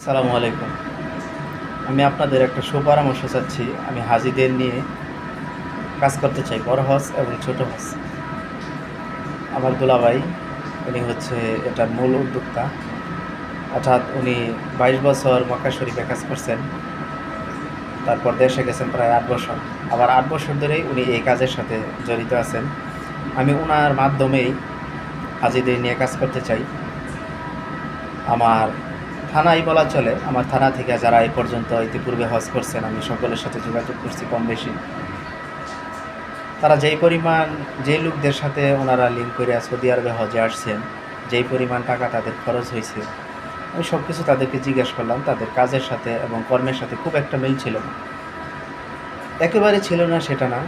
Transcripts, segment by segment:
সালামু আলাইকুম। আমি আপনাদের একটা সুপরামর্শ চাচ্ছি। আমি হাজীদের নিয়ে কাজ করতে চাই, বড় হজ এবং ছোট হজ। আমার দুলাভাই উনি হচ্ছে এটার মূল উদ্যোক্তা, অর্থাৎ উনি ২২ বছর মক্কা শরীফে কাজ করছেন, তারপর দেশে গেছেন প্রায় ৮ বছর। আবার ৮ বছর ধরেই উনি এই কাজের সাথে জড়িত আছেন। আমি উনার মাধ্যমেই হাজীদের নিয়ে কাজ করতে চাই। আমার থানাই বলা চলে, আমার থানা থেকে যারা এই পর্যন্ত ইতিপূর্বে হজ করছেন আমি সকলের সাথে যোগাযোগ করছি কম বেশি। তারা যেই লোকদের সাথে ওনারা লিঙ্ক করে সৌদি আরবে হজে আসছেন, যেই পরিমাণ টাকা তাদের খরচ হয়েছে, আমি সব কিছু তাদেরকে জিজ্ঞেস করলাম। তাদের কাজের সাথে এবং কর্মের সাথে খুব একটা মিল ছিল না, একেবারে ছিল না সেটা না,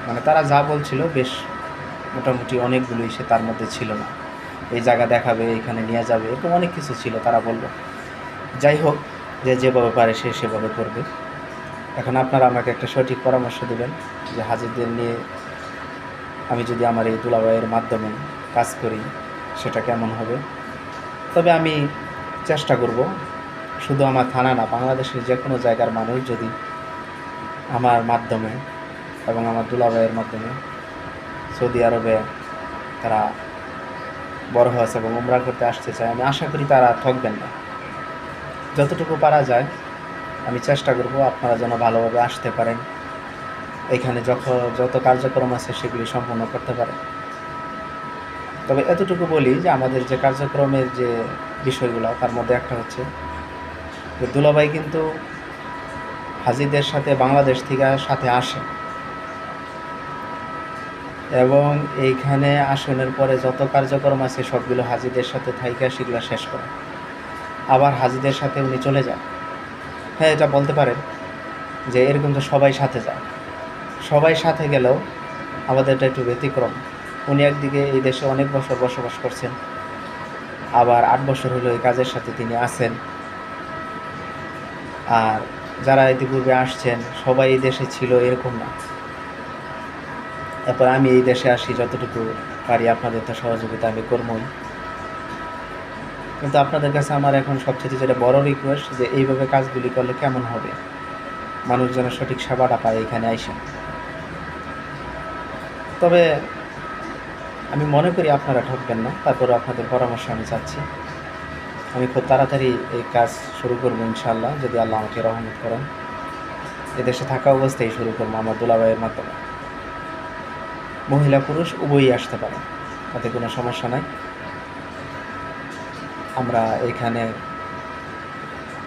মানে তারা যা বলছিল বেশ মোটামুটি অনেকগুলোই সে তার মধ্যে ছিল না। এই জায়গা দেখাবে, এখানে নিয়ে যাবে, এরকম অনেক কিছু ছিল তারা বলল। যাই হোক, যে যেভাবে পারে সে সেভাবে করবে। এখন আপনারা আমাকে একটা সঠিক পরামর্শ দেবেন যে হাজীদের নিয়ে আমি যদি আমার এই দুলাভাইয়ের মাধ্যমে কাজ করি সেটা কেমন হবে। তবে আমি চেষ্টা করব, শুধু আমার থানা না, বাংলাদেশের যে কোনো জায়গার মানুষ যদি আমার মাধ্যমে এবং আমার দুলাভাইয়ের মাধ্যমে সৌদি আরবে তারা বড় হজ এবং উমরা করতে আসতে চায়, আমি আশা করি তারা ঠকবেন না। যতটুকু পারা যায় আমি চেষ্টা করব আপনারা যেন ভালোভাবে আসতে পারেন, এখানে যত কার্যক্রম আছে সেগুলি সম্পন্ন করতে পারেন। তবে এতটুকু বলি যে আমাদের যে কার্যক্রমের যে বিষয়গুলো, তার মধ্যে একটা হচ্ছে যে দুলাভাই কিন্তু হাজীদের সাথে বাংলাদেশ থেকে সাথে আসে এবং এইখানে আসনের পরে যত কার্যক্রম আছে সবগুলো হাজীদের সাথে থাইকা সেগুলো শেষ করে আবার হাজীদের সাথে উনি চলে যান। হ্যাঁ, এটা বলতে পারেন যে এরকম তো সবাই সাথে যায়, সবাই সাথে গেলেও আমাদের এটা একটু ব্যতিক্রম। উনি একদিকে এই দেশে অনেক বছর বসবাস করছেন, আবার ৮ বছর হলো এই কাজের সাথে তিনি আছেন। আর যারা ইতিপূর্বে আসছেন সবাই এই দেশে ছিল এরকম না। তারপর আমি এই দেশে আসি, যতটুকু পারি আপনাদের তো সহযোগিতা আমি করবই। কিন্তু আপনাদের কাছে আমার এখন সবচেয়ে যেটা বড় রিকোয়েস্ট যে এইভাবে কাজগুলি করলে কেমন হবে, মানুষ যেন সঠিক সেবাটা পায় এখানে আইসা। তবে আমি মনে করি আপনারা ঠকবেন না, তারপরে আপনাদের পরামর্শ আমি চাচ্ছি। আমি খুব তাড়াতাড়ি এই কাজ শুরু করবো ইনশাআল্লাহ, যদি আল্লাহ আমাকে রহমত করেন। এদেশে থাকা অবস্থায় শুরু করবো আমার দুলাভাইয়ের মাধ্যমে। মহিলা পুরুষ উভয়ই আসতে পারে, তাতে কোনো সমস্যা নাই। আমরা এখানে